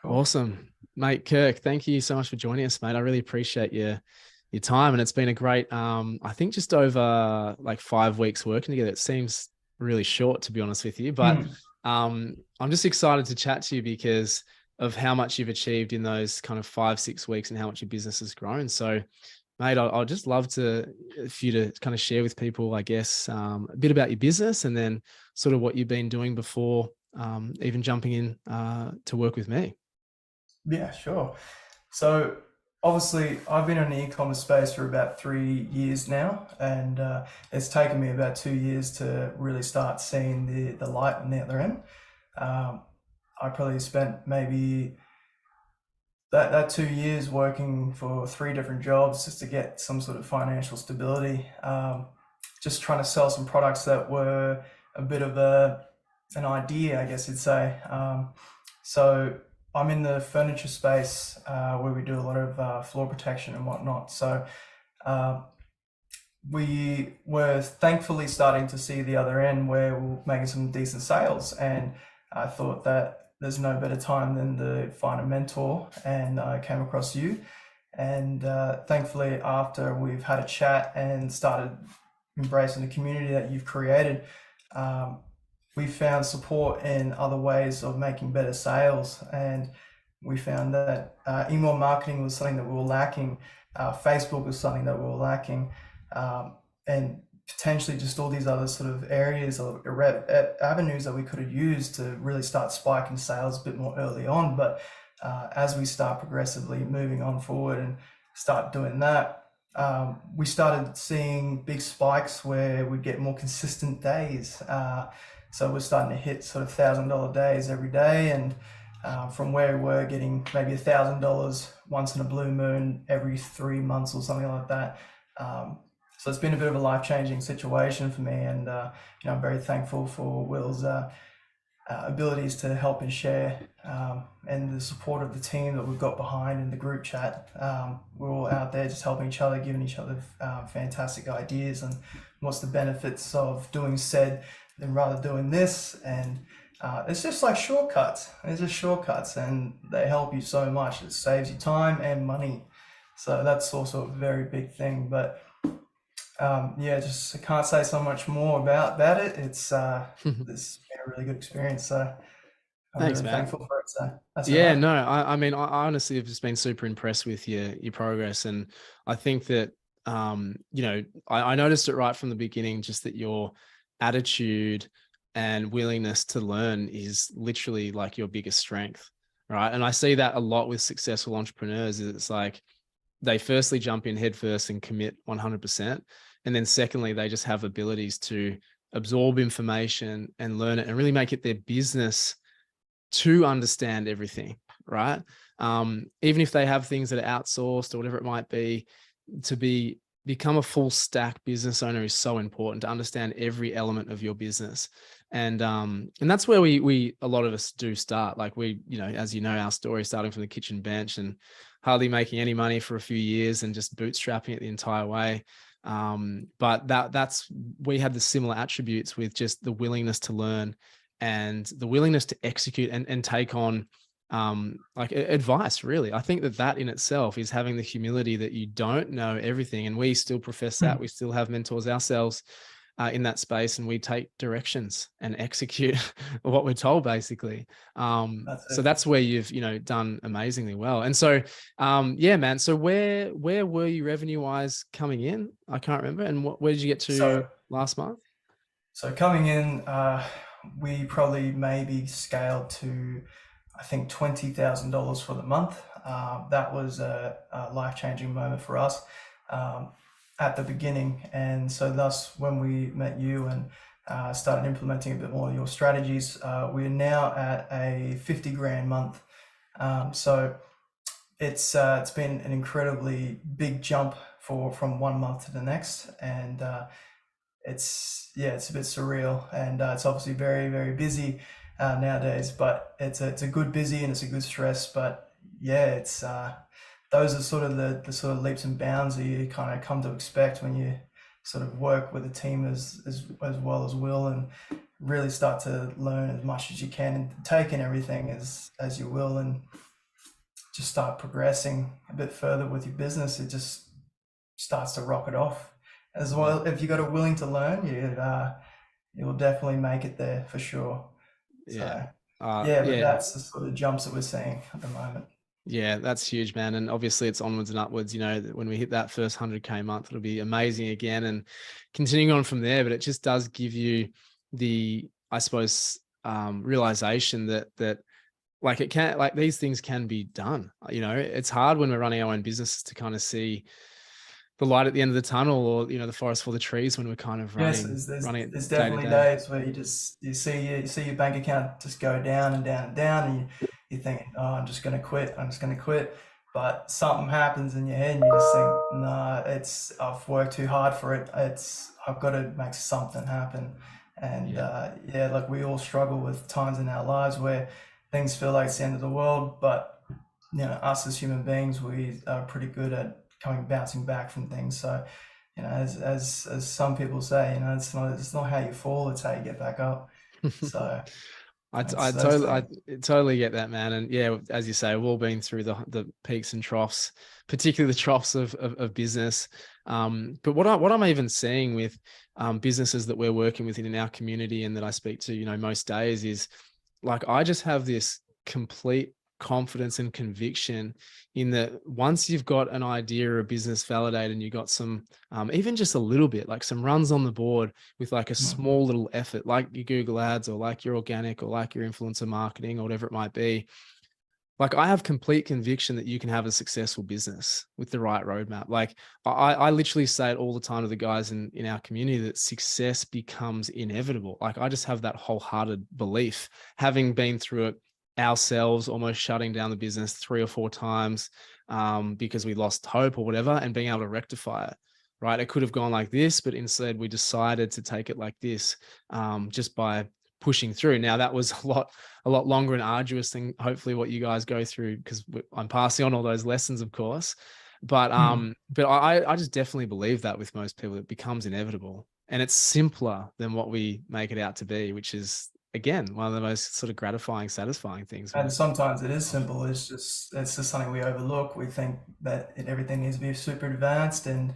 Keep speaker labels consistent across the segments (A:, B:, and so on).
A: Cool.
B: Awesome, mate. Kirk, thank you so much for joining us, mate. I really appreciate your time, and it's been a great I think just over like 5 weeks working together. It seems really short, to be honest with you, but
A: Mm.
B: I'm just excited to chat to you because of how much you've achieved in those kind of 5 6 weeks and how much your business has grown. So mate, I'll just love for you to kind of share with people, I guess, a bit about your business and then sort of what you've been doing before even jumping in to work with me.
A: Yeah, sure. So obviously, I've been in the e-commerce space for about 3 years now, and it's taken me about 2 years to really start seeing the light on the other end. Um, I probably spent maybe that 2 years working for three different jobs just to get some sort of financial stability. Just trying to sell some products that were a bit of an idea, I guess you'd say. So I'm in the furniture space where we do a lot of floor protection and whatnot. So uh, we were thankfully starting to see the other end where we're making some decent sales, and I thought that there's no better time than to find a mentor, and I came across you. And thankfully, after we've had a chat and started embracing the community that you've created, um, we found support in other ways of making better sales. And we found that email marketing was something that we were lacking, Facebook was something that we were lacking, and potentially just all these other sort of areas or avenues that we could have used to really start spiking sales a bit more early on. But as we start progressively moving on forward and start doing that, we started seeing big spikes where we'd get more consistent days. So we're starting to hit sort of $1,000 days every day, and from where we were getting maybe $1,000 once in a blue moon every 3 months or something like that. So it's been a bit of a life-changing situation for me, and I'm very thankful for Will's abilities to help and share, and the support of the team that we've got behind in the group chat. We're all out there just helping each other, giving each other fantastic ideas and what's the benefits of doing said than rather doing this. And it's just like shortcuts. It's just shortcuts, and they help you so much. It saves you time and money. So that's also a very big thing. But yeah, just I can't say so much more about it. It's this been a really good experience. So I'm
B: Thanks,
A: really
B: man.
A: thankful for it. So that's all
B: Yeah,
A: right.
B: no, I mean, I honestly have just been super impressed with your progress, and I think that I noticed it right from the beginning, just that your attitude and willingness to learn is literally like your biggest strength, right? And I see that a lot with successful entrepreneurs. Is it's like they firstly jump in head first and commit 100%, and then secondly, they just have abilities to absorb information and learn it and really make it their business to understand everything, right? Even if they have things that are outsourced or whatever it might be, become a full stack business owner is so important to understand every element of your business. And that's where we a lot of us do start. Like as you know, our story starting from the kitchen bench and hardly making any money for a few years and just bootstrapping it the entire way. But that's we had the similar attributes with just the willingness to learn and the willingness to execute and take on like advice. Really, I think that in itself is having the humility that you don't know everything, and we still profess that. We still have mentors ourselves in that space, and we take directions and execute what we're told, basically.
A: That's
B: So
A: it.
B: that's where you've done amazingly well. And so yeah, man, so where were you revenue wise coming in? I can't remember. And where did you get to
A: So
B: last month?
A: so coming in, we probably maybe scaled to, I think, $20,000 for the month. That was a life-changing moment for us um, at the beginning, and so thus when we met you and started implementing a bit more of your strategies, we're now at a 50 grand month. So it's been an incredibly big jump from one month to the next, and it's a bit surreal, and it's obviously very very busy nowadays. But it's a good busy and it's a good stress. But yeah, it's those are sort of the sort of leaps and bounds that you kind of come to expect when you sort of work with a team as well as will, and really start to learn as much as you can and take in everything as you will, and just start progressing a bit further with your business. It just starts to rocket off as well. If you got a willing to learn, you'll definitely make it there for sure.
B: Yeah.
A: So yeah, but
B: Yeah.
A: that's the sort of jumps that we're seeing at the moment.
B: Yeah, that's huge, man. And obviously it's onwards and upwards. You know, when we hit that first 100K month, it'll be amazing again and continuing on from there. But it just does give you the, I suppose, realization that like it can, like these things can be done. You know, it's hard when we're running our own businesses to kind of see the light at the end of the tunnel, or, you know, the forest for the trees when we're kind of
A: Yes,
B: running it
A: there's
B: day to
A: definitely
B: day.
A: days where you see your bank account just go down and down and down, and you're thinking, oh, I'm just gonna quit, I'm just gonna quit. But something happens in your head, and you just think, nah, I've worked too hard for it. I've got to make something happen. And
B: Yeah.
A: yeah, like we all struggle with times in our lives where things feel like it's the end of the world, but us as human beings, we are pretty good at bouncing back from things. So, as some people say, it's not how you fall, it's how you get back up. So
B: I
A: it's those
B: totally, I
A: things.
B: totally get that, man. And yeah, as you say, we've all been through the peaks and troughs, particularly the troughs of business. But what I'm even seeing with businesses that we're working with in our community and that I speak to, you know, most days is like, I just have this complete confidence and conviction in that once you've got an idea or a business validated and you got some, even just a little bit, like some runs on the board with like a
A: Mm.
B: small little effort, like your Google ads or like your organic or like your influencer marketing or whatever it might be. Like, I have complete conviction that you can have a successful business with the right roadmap. Like I literally say it all the time to the guys in our community that success becomes inevitable. Like, I just have that wholehearted belief, having been through it ourselves, almost shutting down the business 3 or 4 times because we lost hope or whatever, and being able to rectify it. Right. It could have gone like this, but instead we decided to take it like this, just by pushing through. Now that was a lot longer and arduous than hopefully what you guys go through, because I'm passing on all those lessons, of course. But
A: Mm.
B: I just definitely believe that with most people, it becomes inevitable, and it's simpler than what we make it out to be, which is again one of the most sort of gratifying, satisfying things.
A: And sometimes it is simple. It's just something we overlook. We think that everything needs to be super advanced and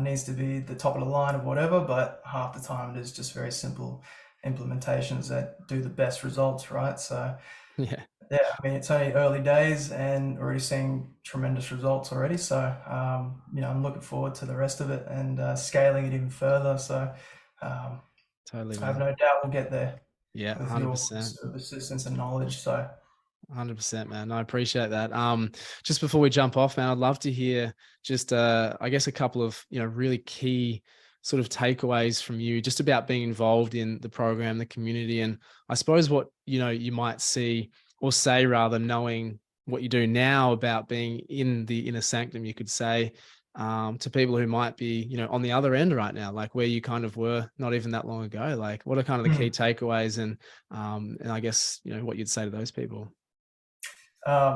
A: needs to be the top of the line of whatever. But half the time, it is just very simple implementations that do the best results, right? So
B: Yeah.
A: yeah, I mean, it's only early days and already seeing tremendous results already. So I'm looking forward to the rest of it and scaling it even further. So um,
B: Totally,
A: I have
B: man.
A: no doubt we'll get there
B: Yeah,
A: with your
B: 100%.
A: sort of assistance and knowledge. So.
B: 100%, man. I appreciate that. Just before we jump off, man, I'd love to hear just, I guess, a couple of, you know, really key sort of takeaways from you just about being involved in the program, the community, and I suppose what, you know, you might see or say, rather, knowing what you do now about being in the inner sanctum, you could say, to people who might be, you know, on the other end right now, like where you kind of were not even that long ago. Like, what are kind of the key
A: Hmm.
B: takeaways, and I guess, you know, what you'd say to those people?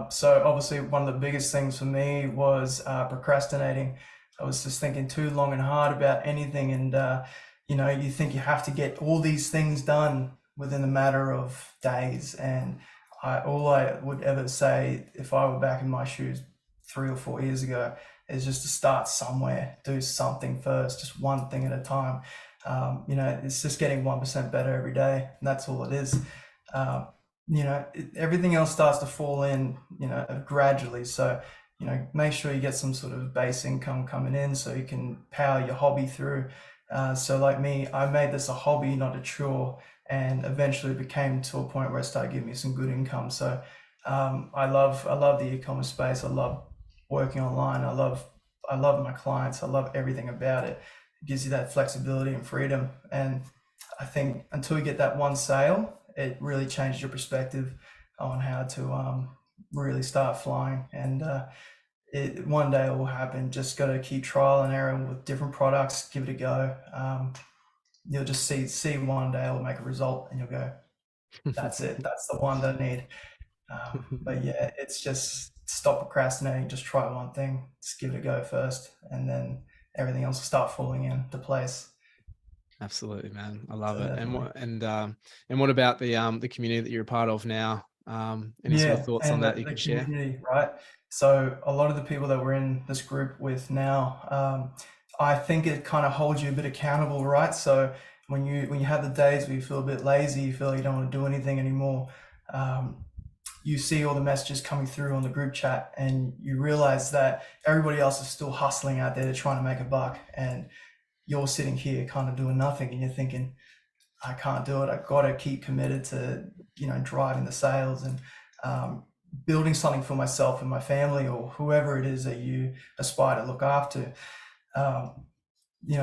A: So obviously one of the biggest things for me was procrastinating. I was just thinking too long and hard about anything, and you think you have to get all these things done within a matter of days. And all I would ever say if I were back in my shoes 3 or 4 years ago is just to start somewhere, do something first, just one thing at a time. It's just getting 1% better every day, and that's all it is. Um, Everything else starts to fall in, gradually. So, make sure you get some sort of base income coming in so you can power your hobby through. So, like me, I made this a hobby, not a chore, and eventually it became to a point where it started giving me some good income. So, I love the e-commerce space. I love working online. I love my clients. I love everything about it. It gives you that flexibility and freedom. And I think until you get that one sale, it really changes your perspective on how to really start flying. And one day it will happen. Just got to keep trial and error with different products. Give it a go. You'll just see one day it'll make a result, and you'll go, "That's it. That's the one that I need." But yeah, it's just stop procrastinating. Just try one thing. Just give it a go first, and then everything else will start falling into place.
B: Absolutely, man. I love
A: So
B: it.
A: definitely.
B: And what about the community that you're a part of now? Any sort of
A: Yeah,
B: thoughts on
A: and
B: that you
A: the
B: can share?
A: community, right? So a lot of the people that we're in this group with now, I think it kind of holds you a bit accountable, right? So when you have the days where you feel a bit lazy, you feel like you don't want to do anything anymore, um, you see all the messages coming through on the group chat, and you realize that everybody else is still hustling out there to trying to make a buck, and you're sitting here kind of doing nothing, and you're thinking, I can't do it. I've got to keep committed to, driving the sales and building something for myself and my family or whoever it is that you aspire to look after. Um,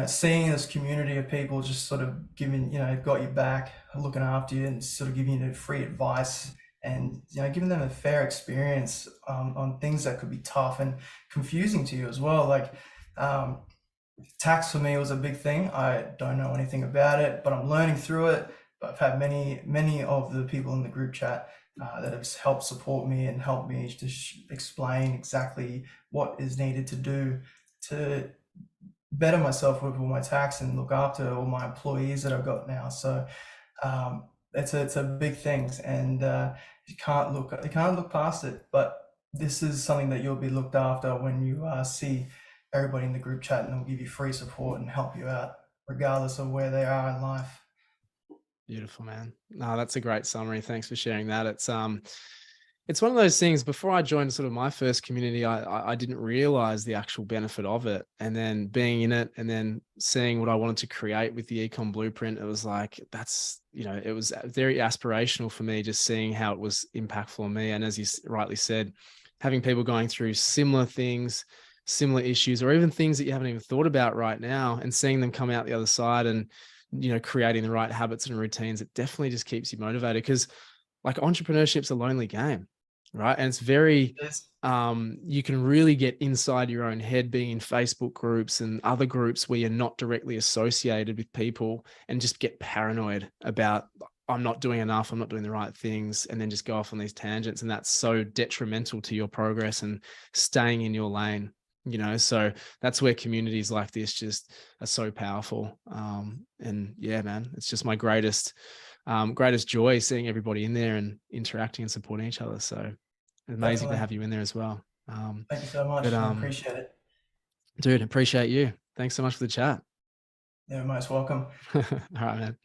A: seeing this community of people just sort of giving, got your back, looking after you, and sort of giving you free advice, and giving them a fair experience on things that could be tough and confusing to you as well. Like tax for me was a big thing. I don't know anything about it, but I'm learning through it. But I've had many of the people in the group chat that have helped support me and helped me to explain exactly what is needed to do to better myself with all my tax and look after all my employees that I've got now. So it's a big thing, and you can't look past it. But this is something that you'll be looked after when you see everybody in the group chat, and they'll give you free support and help you out regardless of where they are in life.
B: Beautiful, man. No, that's a great summary. Thanks for sharing that. It's one of those things. Before I joined sort of my first community, I didn't realize the actual benefit of it. And then being in it and then seeing what I wanted to create with the ecom blueprint, it was like, it was very aspirational for me, just seeing how it was impactful on me. And as you rightly said, having people going through similar things, similar issues, or even things that you haven't even thought about right now, and seeing them come out the other side and, creating the right habits and routines, it definitely just keeps you motivated, because like entrepreneurship's a lonely game, right? And it's very, you can really get inside your own head being in Facebook groups and other groups where you're not directly associated with people, and just get paranoid about, I'm not doing enough, I'm not doing the right things, and then just go off on these tangents. And that's so detrimental to your progress and staying in your lane. So that's where communities like this just are so powerful. And yeah, man, it's just my greatest joy seeing everybody in there and interacting and supporting each other. So amazing to
A: Definitely.
B: have you in there as well.
A: Thank you so much.
B: But
A: I appreciate it.
B: dude, appreciate you. Thanks so much for the chat.
A: You're most welcome.
B: All right, man.